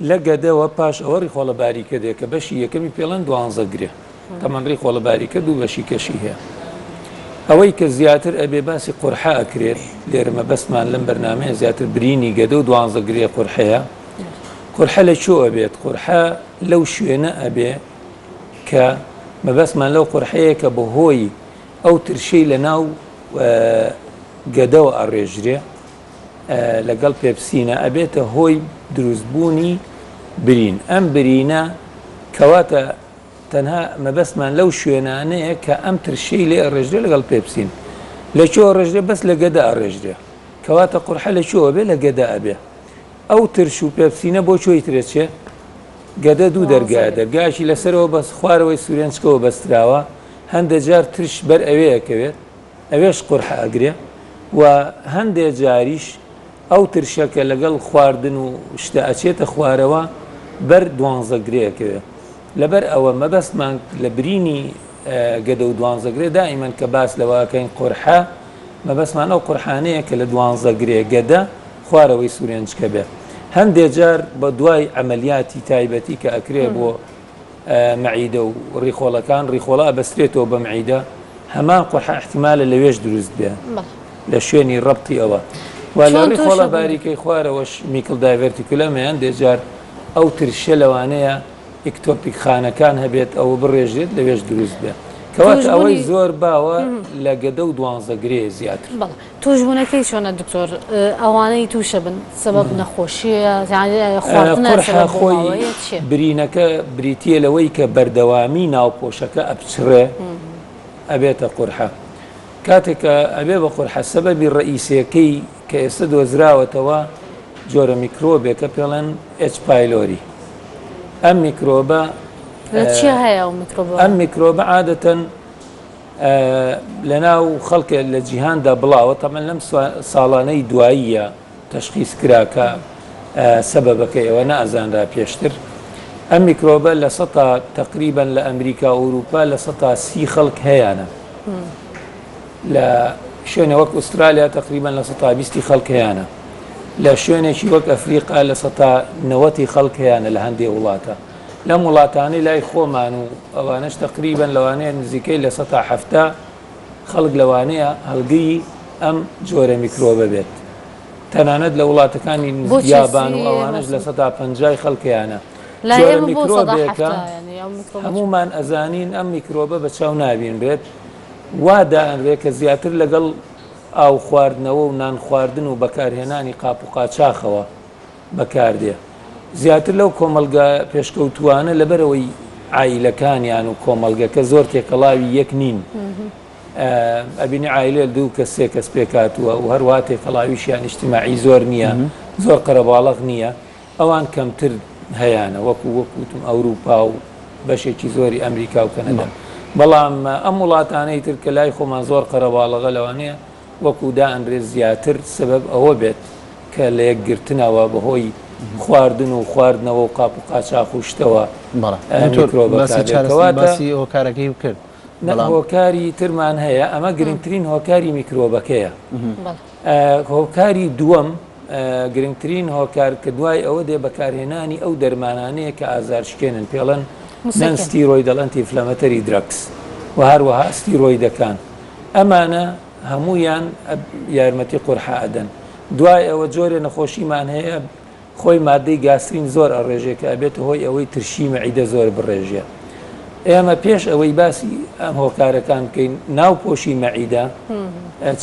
لە گەدەوە پاش ئەوە ڕیخۆڵە باریکە دێ کە بەشی یەکەمی پێڵەن 12 گرێ تەمان ڕیخۆڵە باریکە دوو بەشی کەشی هەیە ئەوەی کە زیاتر ئەبێ باسی قورحە ئەکرێت لێرمە بەسمان لەم بەرنامەیە زیاتر برینی گەدە و 12 گرێ قورحەیە قورحە لە چۆ ئەبێت قورحە لەو شوێنە ئەبێ کە مەبەسمان لەو قورحەیە کە بەهۆی ئەو ترشەی لە ناو گەدەوە ئەڕێژرێ لەگەڵ پێپسینە ئەبێتە هۆی دروستبوونی برین ئەم برینە کەواتە تەنها مەبەستمان لەو شوێنانەیە کە ئەم ترشەی لێ ئەڕێژرێ لەگەڵ پێپسین لە چۆ ئەڕێژرێ بەس لە گەدە ئەڕێژرێ کەواتە قورحە لە چۆ ئەبێ لە گەدە ئەبێ ئەو ترش و پێپسینە بۆ چۆی ترێتچێ گەدە دوو دەرگایە دەرگایشی لەسەرەوە بەس خوارەوەی سوورێنچکەوە بەستراوە هەندێک جار ترش بەر ئەوەیەکەوێت ئەوێش قورحە ئەگرێ و هەندێک جاریش ئەو ترشەکە لەگەڵ خواردن و شتە ئەچێتە خوارەوە بەر 12 گرەیەکەوێت لەبەر ئەوە مەبەستمان لە برینی گەدە و 12 گرێ دائیمەن کە باس لەواکەین قورحە مەبەستمان ئەو قورحانەیە کە لە 12 گرێ گەدە خوارەوەی سوورێنچکە بێ هەندێک جار بە دوای ئەمەلیاتی تایبەتی کە ئەکرێ بۆ مەعیدە و ڕیخۆڵەکان ڕیخۆڵە ئەبەسترێتەوە بە مەعیدە هەمان قورحە احتیمالە لەوێش دروست بێ لە شوێنی ڕەبتی ئەوە و لە ڕیخۆڵە باریکەی خوارەوەش میکل دایڤەرتیکولەمە هەندێک جار ئەو ترشە لەوانەیە ئیکتۆپیک خانەکان هەبێت ئەوە بڕێژێت لەوێش دروست بێ کەواتە ئەوەی زۆر باوە لە گەدە و 12 گرێ زیاتر توشبوونەکەی چۆنە دکتۆر ئەوانەی تووشە بن سبب نەخۆشیە قورحە خۆی برینەکە بریتە لەوەی کە بەردەوامی ناوپۆشەکە ئەبچڕێ ئەبێتە قورحە کاتێککە ئەبێ بە قورحە سەبەبی ڕئیسیەکەی کە ئێستا دۆزراوەتەوە جۆرە میکرۆبێکە پێڵەن H. pylori ئەم میکرۆبە ئەم میکرۆبە عادەتەن لە ناو خەڵکە لە جیهاندا بڵاوە تەمەن لەم ساڵانەی دواییە تەشخیص کراکە سەبەبەکەی ئەوە نەئەزانرا پێشتر ئەم میکرۆبە لە سەتا تقریبا لە ئەمریکا و ئەوروپا لە 130 خەڵک هەیەە لە شوێنە وەک ئوسترالیا تقریبا لە 120 خەڵک هەیەە لە شوێنێکی وەک ئەفریقا لە 190 خەڵک هەیەە لە هەندێک وڵاتە لەم وڵاتانی لای خۆمان و ئەوانش تقریبا لەوانەیە نزیکەی لە 170 خەڵک لەوانەیە هەڵگری ئەم جۆرە میکرۆبە بێت تەنانەت لە وڵاتەکانی یابان و ئەوانش لە 150 خەڵکیانە جۆرە میکرۆبێکە هەمومان ئەزانین ئەم میکرۆبە بە چاو نابین بێت وادا ئەنرێ کە زیاتر لەگەڵ ئاو خواردنەوە و نان خواردن و بەکارهێنانی قاپ و قاچاخەوە بەکاردێ زیاتر لەو کۆمەلگا پێشکەوتوانە لەبەرەوەی عیلەکانیان و کۆمەلگەکە زۆر تێکەڵاوی یەک نین ئەبینی عیلێ دوو کە سێ کەس پێکاتووە و هەروە تێکەڵاویشیان نیشتیماعی زۆر نییە زۆر قەرەباڵغ نییە ئەوان کەمتر هەیەە وەکوتم ئەوروپا و بەشێکی زۆری ئەمریکا و کەنەدا بەڵام ئەم وڵاتانەی تر کە لای خۆمان زۆر قەرەباڵغە لەوانەیە وەکودا ئەندرێت زیاتر سبب ئەوە بێت کە لە یەکگرتنەوە بەهۆی خواردن و خواردنەوە و قاپ و قاچاق و شتەوە باسی هۆکارەکەی کرد هۆکاری ترمان هەیە ئەمە گرنگترین هۆکاری میکرۆبەکەیە هۆکاری دووەم گرنگترین هۆکار کە دوای ئەوە دێ بەکارهێنانی ئەو دەرمانانەیە کە ئازارشکێنن پێڵەن نەن ستیرۆیدەڵ ئەنتیفلەمەتەری درەکس و هەروەها ستیرۆیدەکان ئەمانە هەمویان یارمەتی قورحە ئەدەن دوای ئەوە جۆرێ نەخۆشیمان هەیە خۆی مادەی گاسترین زۆر ئەڕێژێ کە ئەبێتە هۆی ئەوەی ترشی مەعیدە زۆر بڕێژێ ئێمە پێش ئەوەی باسی ئەم هۆکارەکان بکەین ناوپۆشی مەعیدە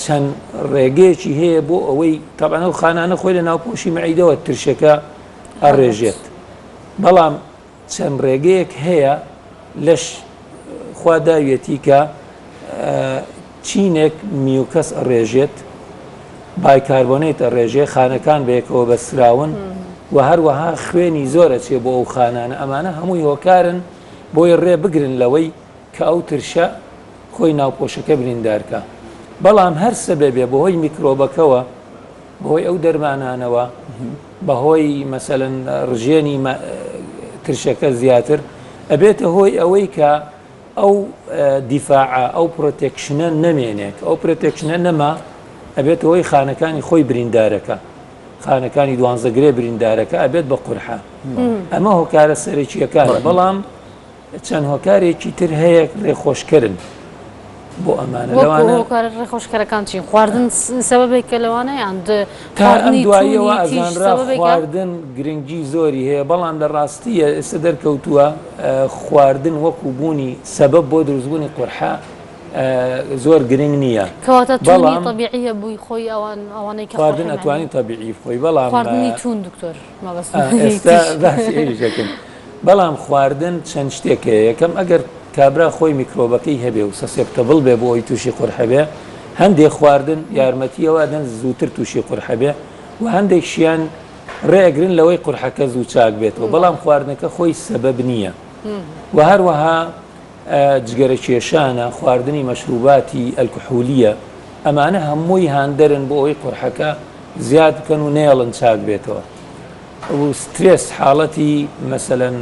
چەند ڕێگەیەکی هەیە بۆ ئەوەی تەبەنە و خانانە خۆی لە ناوپۆشی مەعیدەوە ترشەکە ئەڕێژێت بەڵام چەند ڕێگەیەک هەیە لەش خواداویەتی کە چینێک میوکەس ئەڕێژێت بایکاربۆنێت ئەڕێژێ خانەکان بەیەکەوە بەسراون و هەروەها خوێنی زۆرە چێ بۆ ئەو خانانە ئەمانە هەمووی هۆکارن بۆی ڕێ بگرن لەوەی کە ئەو ترشە خۆی ناوپۆشەکە بریندارکە بەڵام هەر سەبەبێ بەهۆی میکرۆبەکەوە بەهۆی ئەو دەرمانانەوە بەهۆی مەسەلەن ڕژێنی ترشەکە زیاتر ئەبێتە هۆی ئەوەی کە ئەو دیفاعە ئەو پرۆتێکشنە نەمێنێت ئەو پرۆتێکشنە نەما ئەبێت هۆی خانەکانی خۆی بریندارەکە خانەکانی دوانزەگرێ بریندارەکە ئەبێت بە قورحە ئەمە هۆکارە سەرەکیەکانە بەڵام چەند هۆکارێکی تر هەیە ڕێخۆشکردن بۆ ئەمانە لەوانە ڕێخۆشکەرەکان چین خواردن سەبەبێکە لەوانە یان تا ئەم دواییەوە ئەزانرا خواردن گرنگی زۆری هەیە بەڵام لە ڕاستیە ئێستا دەرکەوتووە خواردن وەکو بوونی سەبەب بۆ دروستبوونی قورحە زۆر گرنگ نییە کەواتە تونی طبیعیە بووی خۆی ئەوانەی کە خواردن ئەتوانین طبیعی بخۆی بەڵام خواردنی تون دکتۆر ئێستا باسی ئێریشەکەن بەڵام خواردن چەند شتێکەیە یەکەم ئەگەر کابرا خۆی میکرۆبەکەی هەبێ و سەسێپتەبڵ بێ بۆ ئەوی تووشی قورحە بێ هەندێک خواردن یارمەتیەوە دەن زووتر تووشی قورحە بێ و هەندێک شیان ڕێگرن لەوەی قورحەکە زوو چاک بێتەوە بەڵام خواردنەکە خۆی سەبەب نییە و هەروەها جگەرە کێشانە خواردنی مەشروباتی ئەلکحولیە ئەمانە هەمووی هاندەرن بۆ ئەوەی قورحەکە زیاد بکەن و نێڵن چاک بێتەوە و سترێس حاڵەتی مەسەلەن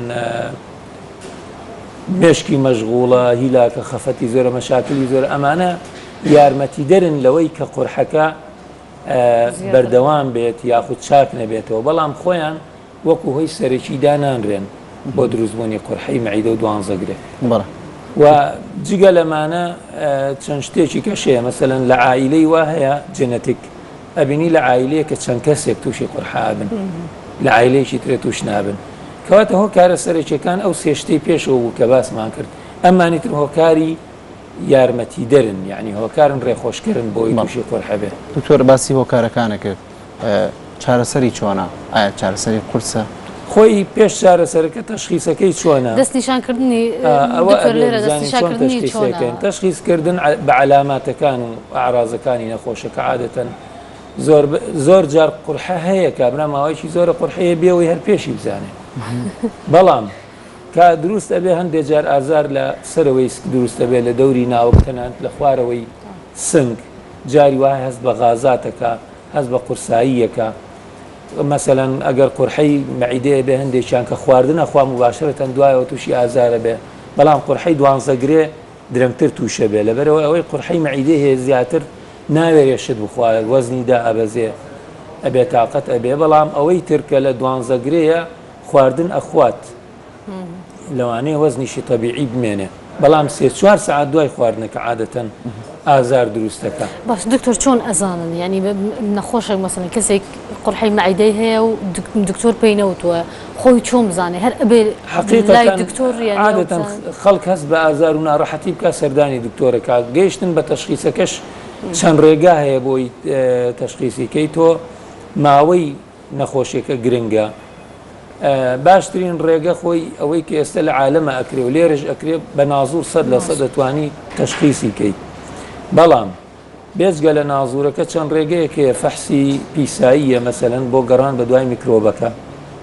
مێشکی مەشغوڵە هیلاکە خەفەتی زۆرە مەشاکلی زۆر ئەمانە یارمەتی دەرن لەوەی کە قورحەکە بەردەوام بێت یاخود چاک نەبێتەوە بەڵام خۆیان وەکو هۆی سەرەکی دانانرێن بۆ دروستبوونی قورحەی مەعیدە و دوانزەگرێ و جگە لەمانە چەند شتێکی کەشەیە مەسەلەن لە عائیلەی وا هەیە جێنەتیک ئەبینی لە عائیلەیە کە چەند کەسێک تووشی قورحە بن لە عائیلەیەکی ترێ توش نابن کەواتە هۆکارە سەرەکیەکان ئەو سێشتەی پێشەوە بوو کە باسمان کرد ئەمانی تر هۆکاری یارمەتی دەرن یعنی هۆکارن ڕێخۆشکردن بۆی تووشی قورحە بێت دکتۆر باسی هۆکارەکانە کرد چارەسەری چۆنە ئایا چارەسەری قورسە خۆی پێش چارەسەرەکە تەشخیصەکەی چۆنە دەستنیشانکردنی تەشخیصکردن بە علاماتەکان و ئاعرازەکانی نەخۆشەکە عادەتەن زۆر جار قورحە هەیە کابرا ماوەیەکی زۆرە قورحەیە بێەوەی هەر پێشی بزانێ بەڵام کا دروست ئەبێ هەندێک جار ئازار لە سەرەوەی دروستە بێت لە دەوری ناوەکتەنات لە خوارەوەی سنگ جاری وایە هەست بە غازاتەکە هەست بە قورساییەکە مەسەلەن ئەگەر قورحەی مەعیدەیە بێ هەندێکیان کە خواردنە خوا مباشرەتەن دوایەوە تووشی ئازارە بێ بەڵام قورحەی دوانزەگرێ درەنگتر تووشە بێ لەبەرەوە ئەوەی قورحەی مەعیدەی هەیە زیاتر ناوێرێشت بخوارد وەزنیدا ئەبەزێ ئەبێ تااقەت ئەبێ بەڵام ئەوەی ترکە لە دوانزەگرەیە خواردن ئەخوات لەوانەیە وەزنیشی تەبیعی بمێنێ بەڵام 3-4 ساعت دوای خواردنەکە عادەتەن ئازار دروستەکە باش دکتۆر چۆن ئەزانن ینی نەخۆشێک مەسەڵەن کەسێک قورحەی مەعیدەی هەیە و دکتۆر پێی نەوتووە خۆی چۆن بزانێ هەر ئەبێ لای دکتۆر عادەتەن خەڵک هەست بە ئازار و ناڕەحەتی بکە سەردانی دکتۆرەکە گەیشتن بە تەشخیصەکەش چەند ڕێگا هەیە بۆی تەشخیصیکەی تۆ ماوەی نەخۆشیەکە گرنگە باشترین ڕێگە خۆی ئەوەی کە ئێستا لە عالەمە ئەکرێ و لێرەش ئەکرێ بە نازوور 100% دەتوانی تەشخیصیکەیت بەڵام بێجگە لە نازوورەکە چەند ڕێگەیەکەیە فەحسی پیساییە مەسەلەن بۆ گەڕان بە دوای میکرۆبەکە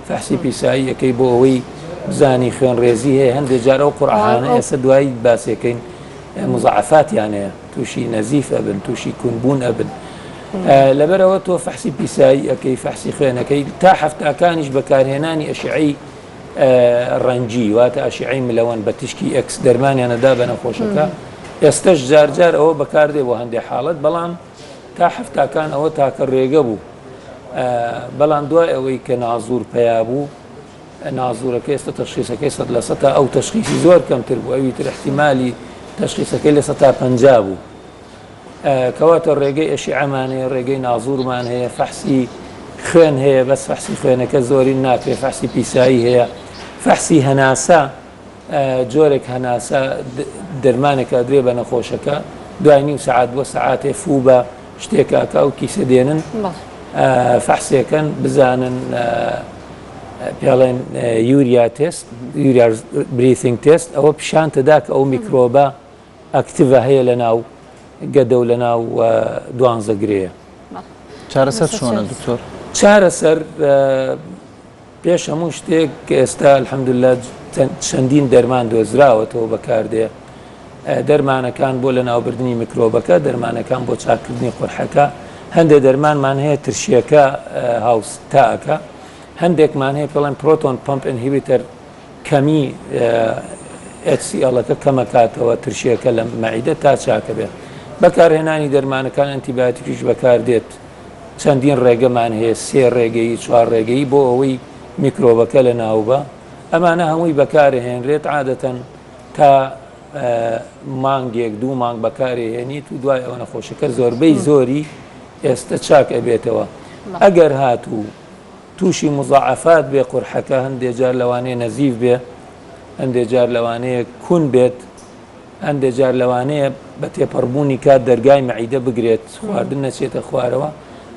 فەحسی پیساییەکەی بۆ ئەوەی بزانی خوێنڕێزی هەیە هەندێک جار ئەو قورعانە ئێستا دوایی باسیەکەین مزعفاتیانەیە تووشی نەزیف ئەبن تووشی کونبوون ئەبن لەبەرەوە تۆ فەحسی پیسایی ئەەکەی فەحسی خوێنەکەی تا هەفتاکانیش بەکارهێنانی ئەشعی ڕەنجی واتە ئەشعی ملەوەن بە تشکی ئەکس دەرمانیانەدا بە نەخۆشەکە ئێستش جارجار ئەوە بەکاردێ بۆ هەندێک حاڵەت بەڵام تا هەفتاکان ئەوە تاکە ڕێگە بوو بەڵام دوای ئەوەی کە نازوور پیا بوو نازوورەکە ئێستا تەشخیصەکەی 100% تا ئەو تەشخیصی زۆر کەمتر بوو ئەوی تر احتیمالی تەشخیصەکەی لە 150 بوو کەواتە ڕێگەی ئەشعەمان هەیە ڕێگەی نازوورمان هەیە فەحسی خوێن هەیە بەس فەحسی خوێنەکە زۆری ناکرێت فەحسی پیسایی هەیە فەحسی هەناسە جۆرێک هەناسە دەرمانێکە درێ بە نەخۆشەکە دوای نیم سەعات بۆ سەعاتێ فوو بە شتێکاکە و کیسە دێنن فەحسێکەن بزانن پێڵێن یوریا تست یوریا بریثینگ تست ئەوە پیشانتەدا کە ئەو میکرۆبە ئەکتیڤە هەیە لە ناو گەدە و لە ناو دوانزەگرەیە چارەسەر چۆنە دکتۆر چارەسەر پێش هەموو شتێک کە ئێستا الحەمدوللا چەندین دەرمان دۆزراوەتەوە بەکاردێ دەرمانەکان بۆ لە ناوبردننی میکرۆبەکە دەرمانەکان بۆ چاکردنی قورحەکە هەندێک دەرمانمان هەیە ترشیەکە هاوستاکە هەندێکمان هەیە پڵێن پرۆتۆن پمپ ئینهیبیتەر کەمی HCL-ەکە کەمەکاتەوە ترشیەکە لە مەعیدە تا چاکە بێت بەکارهێنانی دەرمانەکان ئەنتیبیۆتیکیش بەکاردێت چەندین ڕێگەمان هەیە 3 ڕێگەی 4 ڕێگەی بۆ ئەوەی میکرۆبەکە لە ناوبە ئەمانە هەمووی بەکارهێنرێت عادەتەن تا مانگێک 2 مانگ بەکارهێنیت و دوای ئەوە نەخۆشەکە زۆربەی زۆری ئێستا چاک ئەبێتەوە ئەگەر هاتوو تووشی مزاعفات بێ قورحەکە هەندێک جار لەوانەیە نەزیف بێ هەندێک جار لەوانەیە کون بێت هەندێک جار لەوانەیە بە تێپەڕبوونی کات دەرگای مەعیدە بگرێت خواردن نەچێتە خوارەوە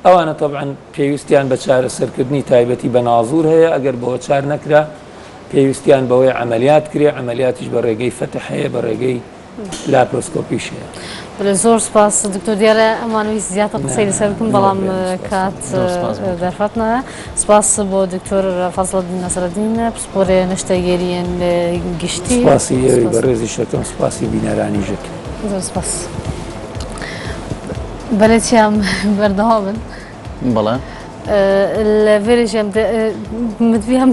ئەوانە طبعاً پێویستیان بە چارەسەرکردنی تایبەتی بە نازور هەیە ئەگەر بەوە چار نەکرا پێویستیان بەوەی عملیات کرێ عملیاتیش بە ڕێگەی فتح هەیە بە ڕێگەی لاپرۆسکۆپیش هەیە. بەڵێ زۆر سپاس دکتۆر دیارە ئەمانویست زیاتر قسەی لەسەر بکەم بەڵام کات دەرفەتنەوە سپاس بۆ دکتۆر فەزڵەدین نەسرەدین پسپۆرێ نەشتەگەریان گشتی سپاسی ئێوەی بەڕێزی شەکەم سپاسی بینەرانیژت زۆر سپاس بەلێتیان بەردەوا بن بەڵێ لە ڤێرێژیان مدویان